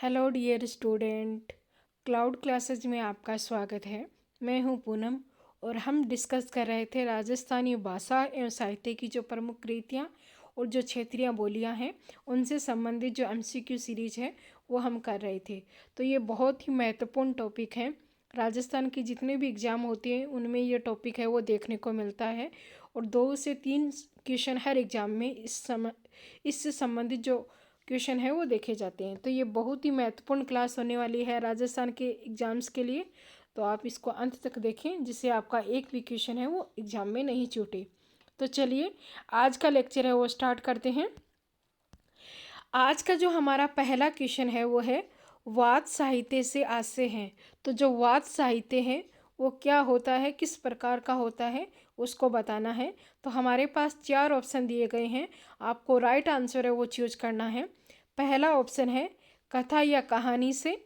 Hello dear student, cloud classes में आपका स्वागत है। मैं हूं पूनम और हम डिस्कस कर रहे थे राजस्थानी भाषा एवं साहित्य की जो प्रमुख कृतियाँ और जो क्षेत्रीय बोलियां हैं उनसे संबंधित जो एमसीक्यू सीरीज है वो हम कर रहे थे। तो ये बहुत ही महत्वपूर्ण टॉपिक है। राजस्थान के जितने भी एग्ज़ाम होते हैं उनमें ये टॉपिक है वो देखने को मिलता है और 2 से 3 क्वेश्चन हर एग्ज़ाम में इससे संबंधित जो क्वेश्चन है वो देखे जाते हैं। तो ये बहुत ही महत्वपूर्ण क्लास होने वाली है राजस्थान के एग्ज़ाम्स के लिए। तो आप इसको अंत तक देखें जिससे आपका एक भी क्वेश्चन है वो एग्ज़ाम में नहीं छूटे। तो चलिए आज का लेक्चर है वो स्टार्ट करते हैं। आज का जो हमारा पहला क्वेश्चन है वो है वाद साहित्य से आशय हैं। तो जो वाद साहित्य है वो क्या होता है, किस प्रकार का होता है, उसको बताना है। तो हमारे पास 4 ऑप्शन दिए गए हैं, आपको राइट आंसर है वो चूज करना है। पहला ऑप्शन है कथा या कहानी से,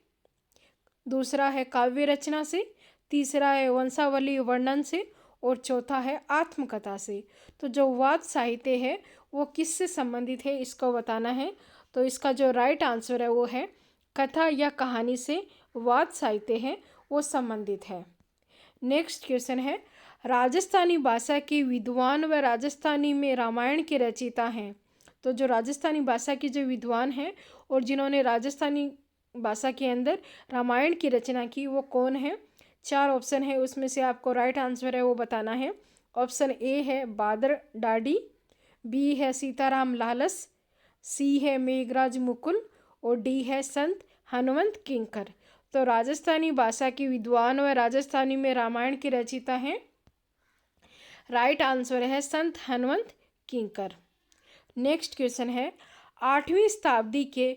दूसरा है काव्य रचना से, तीसरा है वंशावली वर्णन से और चौथा है आत्मकथा से। तो जो वाद साहित्य है वो किससे संबंधित है इसको बताना है। तो इसका जो राइट आंसर है वो है कथा या कहानी से वाद साहित्य है वो संबंधित है। नेक्स्ट क्वेश्चन है राजस्थानी भाषा के विद्वान व राजस्थानी में रामायण के रचयिता हैं। तो जो राजस्थानी भाषा के जो विद्वान हैं और जिन्होंने राजस्थानी भाषा के अंदर रामायण की रचना की वो कौन है। 4 ऑप्शन है, उसमें से आपको राइट आंसर है वो बताना है। ऑप्शन ए है बादर डाडी, बी है सीताराम लालस, सी है मेघराज मुकुल और डी है संत हनुमंत किंकर। तो राजस्थानी भाषा के विद्वान व राजस्थानी में रामायण के रचयिता हैं, राइट आंसर है संत हनुमंत किंकर। नेक्स्ट क्वेश्चन है 8वीं शताब्दी के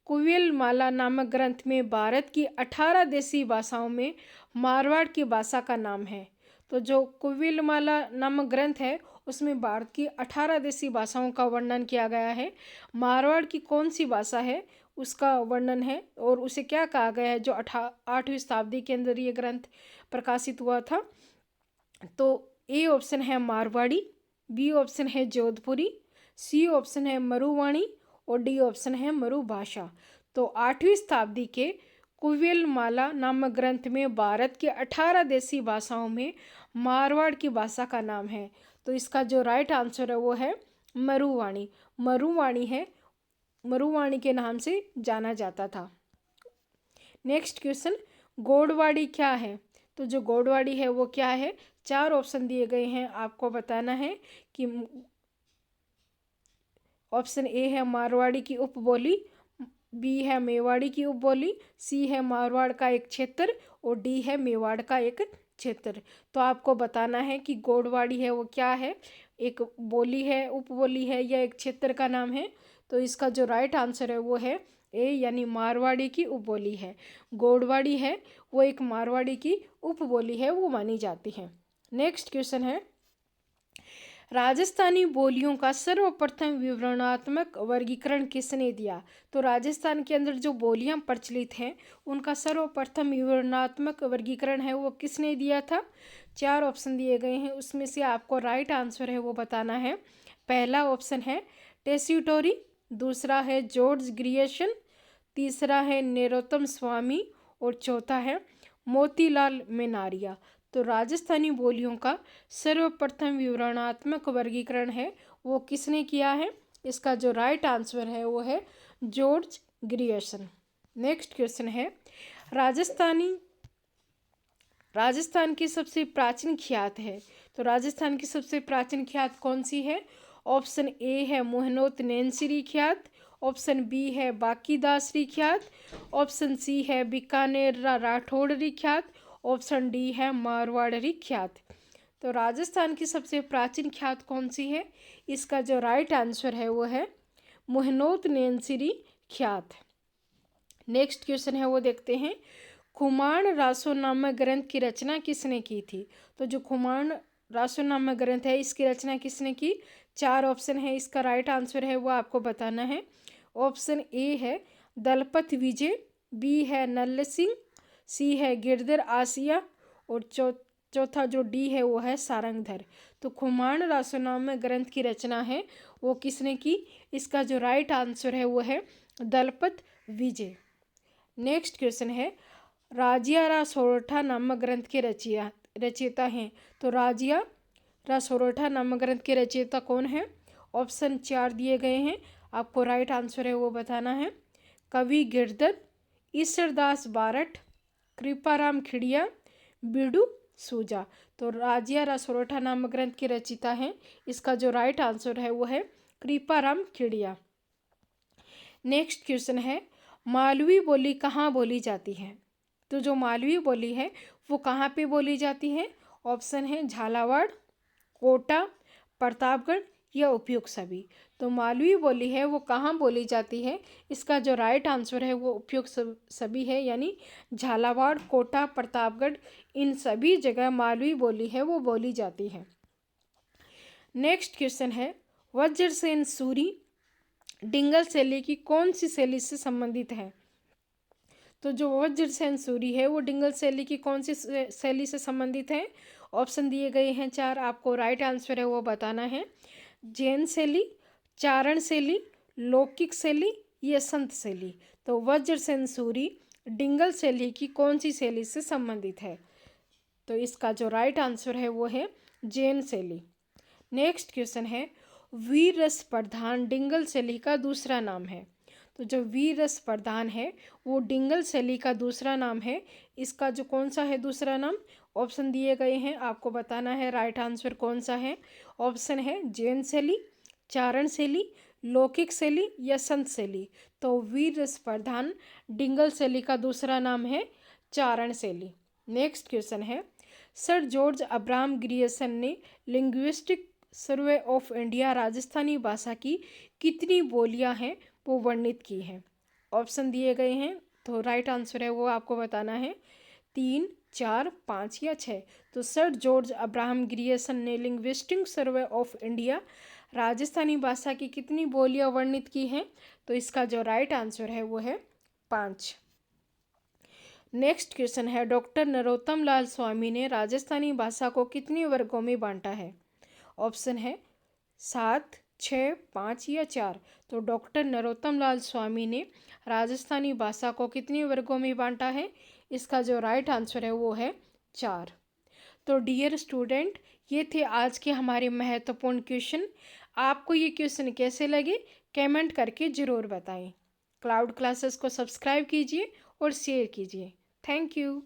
कुविलमाला नामक ग्रंथ में भारत की 18 देशी भाषाओं में मारवाड़ की भाषा का नाम है। तो जो कुविलमाला नामक ग्रंथ है उसमें भारत की 18 देशी भाषाओं का वर्णन किया गया है। मारवाड़ की कौन सी भाषा है उसका वर्णन है और उसे क्या कहा गया है जो 8वीं शताब्दी के अंदर ये ग्रंथ प्रकाशित हुआ था। तो ए ऑप्शन है मारवाड़ी, बी ऑप्शन है जोधपुरी, सी ऑप्शन है मरुवाणी और डी ऑप्शन है मरुभाषा। तो 8वीं शताब्दी के कुविलमाला नामक ग्रंथ में भारत के 18 देशी भाषाओं में मारवाड़ की भाषा का नाम है। तो इसका जो राइट आंसर है वो है मरुवाणी। मरुवाणी है, मरुवाणी के नाम से जाना जाता था। नेक्स्ट क्वेश्चन गोडवाड़ी क्या है। तो जो गोडवाड़ी है वो क्या है, 4 ऑप्शन दिए गए हैं, आपको बताना है कि ऑप्शन ए है मारवाड़ी की उपबोली, बी है मेवाड़ी की उपबोली, सी है मारवाड़ का एक क्षेत्र और डी है मेवाड़ का एक क्षेत्र। तो आपको बताना है कि गोडवाड़ी है वो क्या है, एक बोली है, उपबोली है या एक क्षेत्र का नाम है। तो इसका जो राइट आंसर है वो है ए यानी मारवाड़ी की उपबोली है। गोडवाड़ी है वो एक मारवाड़ी की उपबोली है, वो मानी जाती है। नेक्स्ट क्वेश्चन है राजस्थानी बोलियों का सर्वप्रथम विवरणात्मक वर्गीकरण किसने दिया। तो राजस्थान के अंदर जो बोलियां प्रचलित हैं उनका सर्वप्रथम विवरणात्मक वर्गीकरण है वो किसने दिया था। 4 ऑप्शन दिए गए हैं, उसमें से आपको राइट आंसर है वो बताना है। पहला ऑप्शन है टेस्यूटोरी, दूसरा है जॉर्ज ग्रियर्सन, तीसरा है नरोत्तम स्वामी और चौथा है मोतीलाल मेनारिया। तो राजस्थानी बोलियों का सर्वप्रथम विवरणात्मक वर्गीकरण है वो किसने किया है। इसका जो राइट आंसर है वो है जॉर्ज ग्रियर्सन। नेक्स्ट क्वेश्चन है राजस्थान की सबसे प्राचीन ख्यात है। तो राजस्थान की सबसे प्राचीन ख्यात कौन सी है। ऑप्शन ए है मोहनोत नैनसिरी ख्यात, ऑप्शन बी है बाकीदासरी ख्यात, ऑप्शन सी है बीकानेर राठौड़री ख्यात, ऑप्शन डी है मारवाड़री ख्यात। तो राजस्थान की सबसे प्राचीन ख्यात कौन सी है, इसका जो राइट आंसर है वो है मोहनोत नैनसिरी ख्यात। नेक्स्ट क्वेश्चन है वो देखते हैं खुमान रासो नामक ग्रंथ की रचना किसने की थी। तो जो खुमान रासो नामक ग्रंथ है इसकी रचना किसने की। 4 ऑप्शन है, इसका राइट आंसर है वो आपको बताना है। ऑप्शन ए है दलपत विजय, बी है नल्ल सिंह, सी है गिरधर आसिया और चौथा जो डी है वो है सारंगधर। तो खुमान रासो नामक ग्रंथ की रचना है वो किसने की, इसका जो राइट आंसर है वो है दलपत विजय। नेक्स्ट क्वेश्चन है, राजिया रा सोरठा नामक ग्रंथ के रचयिता हैं। तो राजिया रा सोरठा नामक ग्रंथ के रचयिता कौन है? ऑप्शन 4 दिए गए हैं, आपको राइट आंसर है वो बताना है। कवि गिरधर, ईश्वरदास बारठ, कृपाराम खिड़िया, बिडू सूजा। तो राजिया रा सोरठा नामक ग्रंथ के रचयिता हैं, इसका जो राइट आंसर है वो है कृपाराम खिड़िया। नेक्स्ट क्वेश्चन है, मालवी बोली कहाँ बोली जाती है? तो जो मालवी बोली है वो कहाँ पे बोली जाती है? ऑप्शन है झालावाड़, कोटा, प्रतापगढ़ या उपयुक्त सभी। तो मालवी बोली है वो कहाँ बोली जाती है? इसका जो राइट आंसर है वो उपयुक्त सभी है, यानी झालावाड़, कोटा, प्रतापगढ़, इन सभी जगह मालवी बोली है वो बोली जाती है। नेक्स्ट क्वेश्चन है, वज्रसेन सूरी डिंगल शैली की कौन सी शैली से संबंधित है? तो जो वज्रसेन सूरी है वो डिंगल शैली की कौन सी शैली से संबंधित है? ऑप्शन दिए गए हैं 4, आपको राइट आंसर है वो बताना है। जैन शैली, चारण शैली, लौकिक शैली या संत शैली। तो वज्रसेन सूरी डिंगल शैली की कौन सी शैली से संबंधित है? तो इसका जो राइट आंसर है वो है जैन शैली। नेक्स्ट क्वेश्चन है, वीर रस प्रधान डिंगल शैली का दूसरा नाम है। तो जो वीर रस प्रधान है वो डिंगल शैली का दूसरा नाम है, इसका जो कौन सा है दूसरा नाम? ऑप्शन दिए गए हैं, आपको बताना है राइट आंसर कौन सा है। ऑप्शन है जैन शैली, चारण शैली, लौकिक शैली या संत शैली। तो वीर रस प्रधान डिंगल शैली का दूसरा नाम है चारण शैली। नेक्स्ट क्वेश्चन है, सर जॉर्ज अब्राहम ग्रियर्सन ने linguistic survey of India Rajasthani भाषा की कितनी बोलियां हैं वो वर्णित की हैं? ऑप्शन दिए गए हैं, तो राइट आंसर है वो आपको बताना है 3, 4, 5 या 6। तो सर जॉर्ज अब्राहम ग्रियर्सन ने linguistic survey of India Rajasthani भाषा की कितनी बोलियां वर्णित की हैं? तो इसका जो राइट आंसर है वो है 5। नेक्स्ट क्वेश्चन है, डॉक्टर नरोत्तम लाल स्वामी ने राजस्थानी भाषा को कितने वर्गों में बांटा है? ऑप्शन है 7, 6, 5 या 4। तो डॉक्टर नरोत्तम लाल स्वामी ने राजस्थानी भाषा को कितने वर्गों में बांटा है? इसका जो राइट आंसर है वो है 4। तो डियर स्टूडेंट, ये थे आज के हमारे महत्वपूर्ण क्वेश्चन। आपको ये क्वेश्चन कैसे लगे कमेंट करके ज़रूर बताएं। क्लाउड क्लासेस को सब्सक्राइब कीजिए और शेयर कीजिए। Thank you.